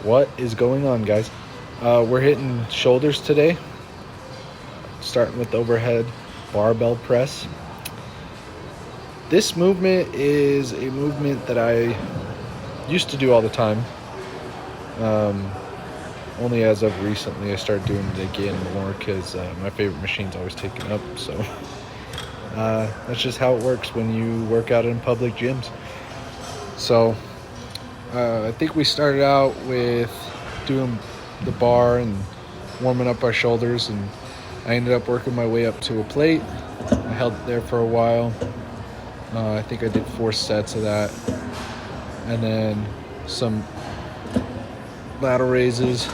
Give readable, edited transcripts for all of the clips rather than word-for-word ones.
What is going on, guys? We're hitting shoulders today, starting with overhead barbell press. This movement is a movement that I used to do all the time. Um, Only as of recently, I started doing it again more because my favorite machine's always taken up. So that's just how it works when you work out in public gyms. So I think we started out with doing the bar and warming up our shoulders, and I ended up working my way up to a plate. I held it there for a while. I think I did 4 sets of that, and then some lateral raises.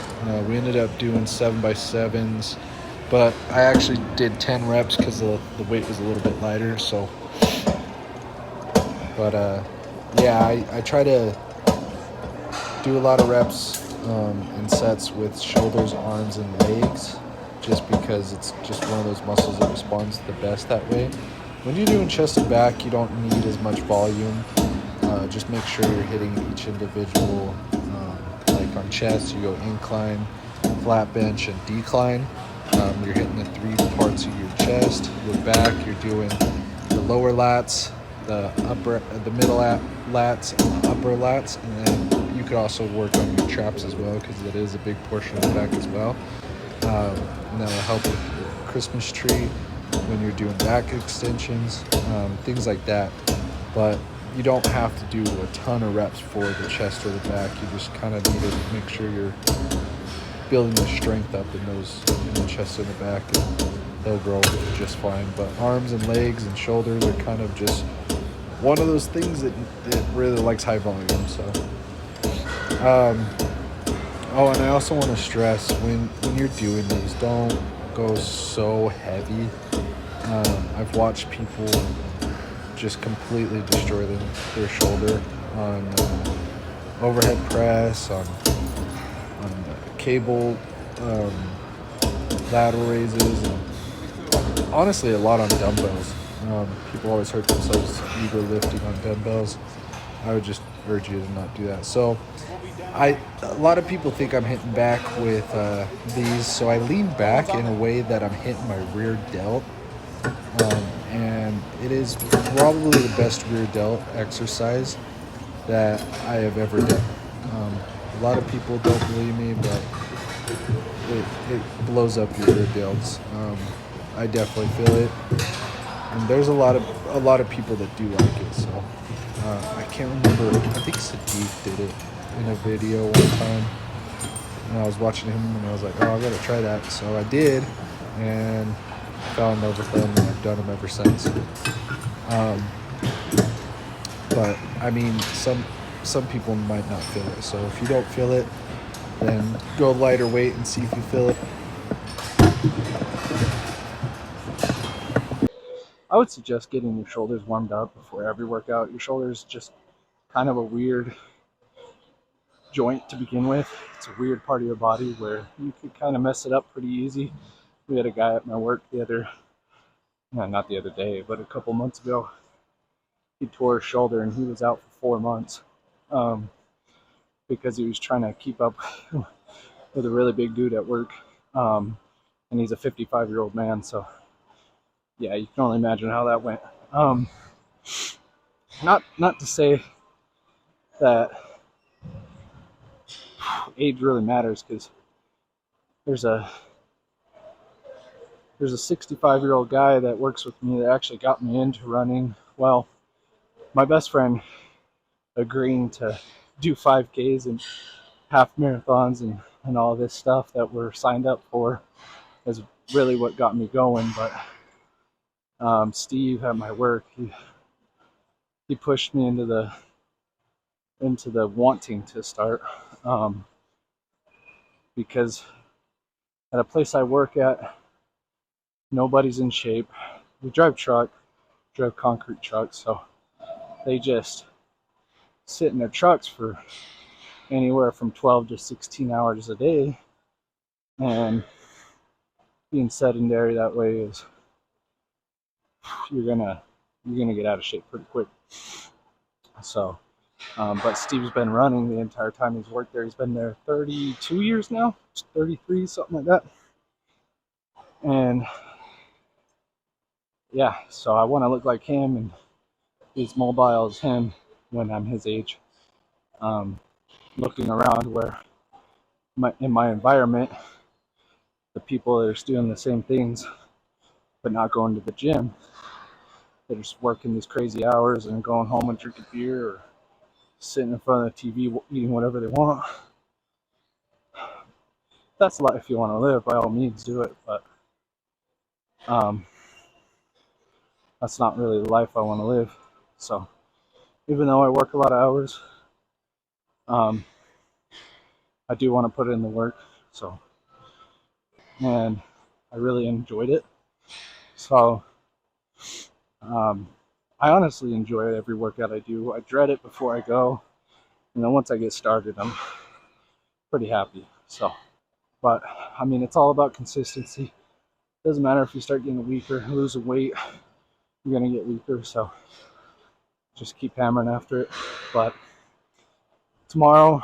We ended up doing 7x7s, but I actually did 10 reps because the weight was a little bit lighter. So, but yeah, I try to do a lot of reps and sets with shoulders, arms, and legs, just because it's just one of those muscles that responds the best that way. When you're doing chest and back, you don't need as much volume. Just make sure you're hitting each individual. Like on chest, you go incline, flat bench, and decline. You're hitting the 3 parts of your chest. Your back, you're doing the lower lats, the middle lats, and the upper lats, and then you could also work on your traps as well because that is a big portion of the back as well. And that will help with your Christmas tree when you're doing back extensions, things like that. But you don't have to do a ton of reps for the chest or the back. You just kind of need to make sure you're building the strength up in the chest and the back, and they'll grow just fine. But arms and legs and shoulders are kind of just one of those things that really likes high volume. So, oh, and I also want to stress when you're doing these, don't go so heavy. I've watched people just completely destroy their shoulder on overhead press, on cable lateral raises, and honestly a lot on dumbbells. People always hurt themselves ego lifting on dumbbells. I would just urge you to not do that. So a lot of people think I'm hitting back with these, so I lean back in a way that I'm hitting my rear delt. And it is probably the best rear delt exercise that I have ever done. A lot of people don't believe me, but it blows up your rear delts. I definitely feel it, and there's a lot of people that do like it. So I can't remember. I think Sadiq did it in a video one time, and I was watching him, and I was like, oh, I gotta try that. So I did, and fell in love with them, and I've done them ever since. But I mean, some people might not feel it. So if you don't feel it, then go lighter weight and see if you feel it. I would suggest getting your shoulders warmed up before every workout. Your shoulders just kind of a weird joint to begin with. It's a weird part of your body where you could kind of mess it up pretty easy. We had a guy at my work not the other day, but a couple months ago. He tore his shoulder and he was out for 4 months because he was trying to keep up with a really big dude at work. And he's a 55-year-old man, so yeah, you can only imagine how that went. Not to say that age really matters, because there's a 65-year-old guy that works with me that actually got me into running. Well, my best friend agreeing to do 5Ks and half marathons and all this stuff that we're signed up for is really what got me going. But Steve at my work, he pushed me into the wanting to start, because at a place I work at, nobody's in shape. We drive concrete trucks, so they just sit in their trucks for anywhere from 12 to 16 hours a day, and being sedentary that way is you're gonna get out of shape pretty quick. So But Steve's been running the entire time he's worked there. He's been there 32 years now, 33, something like that. And yeah, so I want to look like him and be as mobile as him when I'm his age. Um, Looking around where in my environment, the people that are doing the same things but not going to the gym, they're just working these crazy hours and going home and drinking beer or sitting in front of the TV eating whatever they want. That's the life you want to live, by all means do it, but um, that's not really the life I want to live. So even though I work a lot of hours, um, I do want to put in the work. So, and I really enjoyed it. So um, I honestly enjoy every workout I do. I dread it before I go, and then once I get started, I'm pretty happy. So, but I mean, it's all about consistency. Doesn't matter if you start getting weaker, losing weight, you're gonna get weaker. So just keep hammering after it. But tomorrow,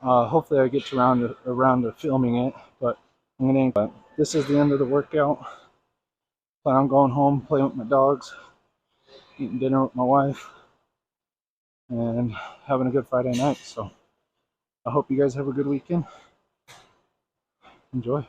hopefully, I get around to filming it. But I'm gonna. But this is the end of the workout. Plan on going home, playing with my dogs, eating dinner with my wife, and having a good Friday night. So I hope you guys have a good weekend. Enjoy.